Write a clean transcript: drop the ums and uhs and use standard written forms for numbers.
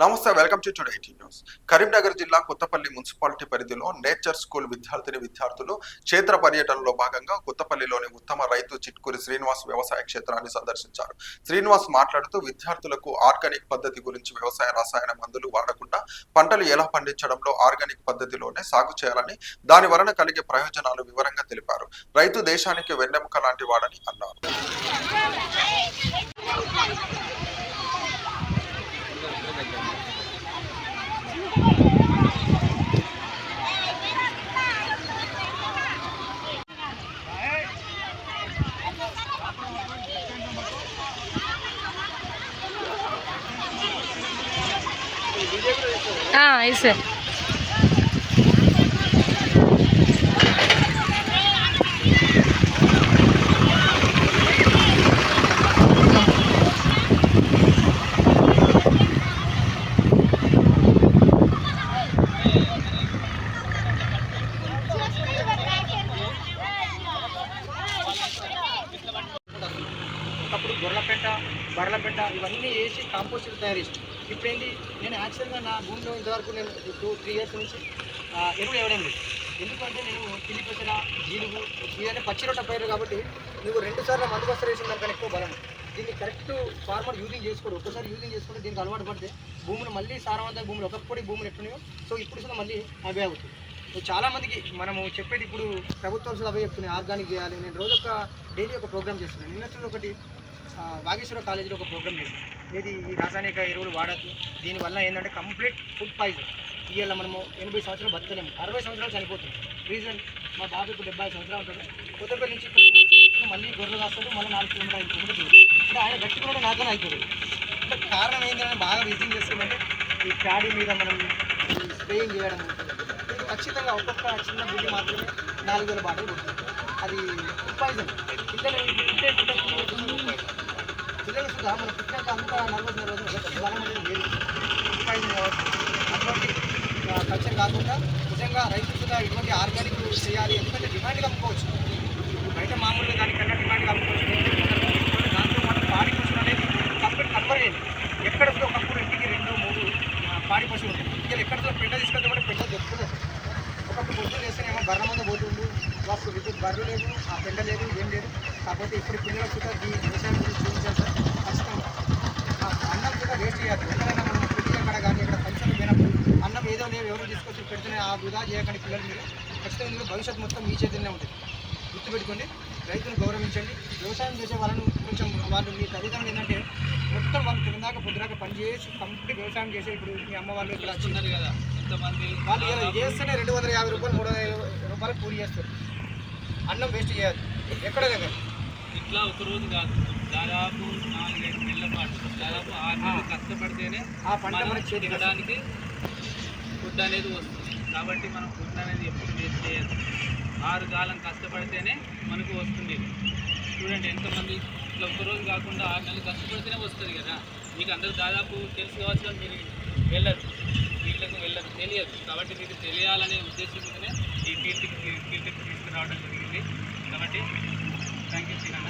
నమస్తే, welcome to today news. Karimnagar జిల్లా Kothapalli municipality పరిధిలో నేచర్ స్కూల్ విద్యార్థులు క్షేత్ర పర్యటనలో భాగంగా కొత్తపల్లిలోని ఉత్తమ రైతు చిట్కూరి శ్రీనివాస్ వ్యవసాయ క్షేత్రాన్ని సందర్శించారు. శ్రీనివాస్ మాట్లాడుతూ విద్యార్థులకు ఆర్గానిక్ పద్ధతి గురించి, వ్యవసాయ రసాయన మందులు వాడకుండా పంటలు ఎలా పండించడంలో ఆర్గానిక్ పద్ధతిలోనే సాగు చేయాలని, దాని వలన కలిగే ప్రయోజనాలు వివరంగా తెలిపారు. రైతు దేశానికి వెన్నెముక లాంటి వాడని అన్నారు. ऐसे ఒకప్పుడు బర్లపెంట ఇవన్నీ వేసి కాంపోస్ట్ తయారు చేసి ఇప్పుడు ఏంటి, నేను యాక్చువల్గా నా భూమిలో ఇంతవరకు నేను 2-3 ఇయర్స్ నుంచి ఎరువులు వేయడం లేదు. ఎందుకంటే నేను పిల్లి పెసర, జీలుగు ఇవన్నీ పచ్చి రొట్ట పైరు కాబట్టి నువ్వు 2 సార్లు మందు బస్తా వేసిన దానికన్నా ఎక్కువ బలం. దీన్ని కరెక్ట్ ఫార్మర్ యూజింగ్ చేసుకోడు. ఒక్కసారి యూజింగ్ చేసుకుంటే దీనికి అలవాటు పడితే భూములు మళ్ళీ సారవంత భూములు ఒకప్పుడు భూములు ఎట్లున్నాయో సో ఇప్పుడు కూడా మళ్ళీ అవే అవుతుంది. సో చాలామందికి మనము చెప్పేది ఇప్పుడు ప్రభుత్వాలు కూడా అవే చెప్తున్నాయి, ఆర్గానిక్ చేయాలి. నేను రోజు డైలీ ఒక ప్రోగ్రామ్ చేస్తున్నాను. నిన్నట్లో ఒకటి వాగేశ్వర కాలేజీలో ఒక ప్రోగ్రామ్ చేశాను. ఇది ఈ రాసాయనిక ఎరువులు వాడద్దు, దీనివల్ల ఏంటంటే కంప్లీట్ ఫుడ్ పాయిజన్. ఇవాళ మనము 80 సంవత్సరాలు బతకలేము, 60 సంవత్సరాలు చనిపోతుంది. రీజన్ మా బాబుకు 70 సంవత్సరాలు ఉంటుంది. కొత్తపల్లి నుంచి మళ్ళీ గొర్రెలు కాస్తాడు, మళ్ళీ 4 కిలోమీటర్లు 5 కిలోమీటర్లు. అంటే ఆయన గట్టి కూడా నాతోనే అవుతుంది. అంటే కారణం ఏంటంటే బాగా విజింగ్ చేస్తుందంటే ఈ ప్యాడీ మీద మనం స్ప్రేయింగ్ చేయడం ఉంటుంది. ఇది ఖచ్చితంగా ఒక్కొక్క చిన్న బుద్ధి మాత్రమే 4000 బాటలు కొడుతుంది. అది ఫుడ్ పాయిజన్. పిల్లలు సుధా మన పుట్టినాక అంతా 40 రోజులు గట్టి బలం అనేది లేదు, ఫుడ్ పాయిజన్ కావచ్చు. అటువంటి కల్చర్ కాకుండా నిజంగా రైతులు కూడా ఇటువంటి ఆర్గానిక్ చేయాలి. ఎందుకంటే డిమాండ్గా అమ్ముకోవచ్చు, బయట మామూలుగా దానికన్నా డిమాండ్గా అమ్ముకోవచ్చు. దాంతో మనం పాడి పశువులు అనేది కంప్లీట్ కన్వర్ అయ్యింది. ఎక్కడ ఒకప్పుడు ఇంటికి 2-3 పాడి పశువులు ఉంటాయి. ఇక్కడ ఎక్కడ పెంట తీసుకెళ్తే కూడా పెంట దొరుకుతుంది. ఒకప్పుడు పొద్దులు వేస్తేనేమో బర్ర మంద పోతుండు, వాసు విద్యుత్ బర్రెలు లేదు, ఆ పెంట లేదు, ఏం లేదు. కాకపోతే ఇప్పుడు పిల్లలకు కూడా ఈ వ్యవసాయం గురించి చూపించాలి సార్. ఖచ్చితంగా అన్నం కూడా వేస్ట్ చేయాలి. ఎక్కడైనా మనం పెళ్లి అక్కడ కానీ ఎక్కడ ఫంక్షన్ పోయినప్పుడు అన్నం ఏదో నేను ఎవరు తీసుకొచ్చి పెడితేనే ఆ వృధా చేయకండి పిల్లలు. మీరు ఖచ్చితంగా మీరు భవిష్యత్తు మొత్తం మీ చేతుల్లోనే ఉంటుంది. గుర్తుపెట్టుకోండి, రైతును గౌరవించండి. వ్యవసాయం చేసే వాళ్ళను కొంచెం వాళ్ళు మీ తల్లిదండ్రులు ఏంటంటే మొత్తం వాళ్ళు పొద్దుదాకా పని చేసి కంప్లీట్ వ్యవసాయం చేసి ఇప్పుడు మీ అమ్మ వాళ్ళు ఇక్కడ వచ్చినారు కదా, ఎంతమంది వాళ్ళు చేస్తేనే 250 రూపాయలు 300 రూపాయలు కూలి చేస్తారు. అన్నం వేస్ట్ చేయాలి ఎక్కడ దగ్గర. ఇట్లా ఒకరోజు కాదు, దాదాపు 4-5 నెలల పాటు దాదాపు 6 నెలలు కష్టపడితేనే ఆ పంట మనకి తినడానికి ఫుడ్ అనేది వస్తుంది. కాబట్టి మనం ఫుడ్ అనేది ఎప్పుడు వేస్ట్ చేయదు. 6 కాలం కష్టపడితేనే మనకు వస్తుంది. చూడండి ఎంతమంది ఇట్లా ఒకరోజు కాకుండా 6 నెలలు కష్టపడితేనే వస్తుంది కదా. మీకు అందరూ దాదాపు తెలుసు కావచ్చు, మీరు వెళ్ళరు, వీళ్ళకు వెళ్ళరు, తెలియదు. కాబట్టి మీకు తెలియాలనే ఉద్దేశంతోనే ఈ ఫీల్డ్కి తీసుకురావడం జరిగింది. కాబట్టి థ్యాంక్ యూ శ్రీరన్న.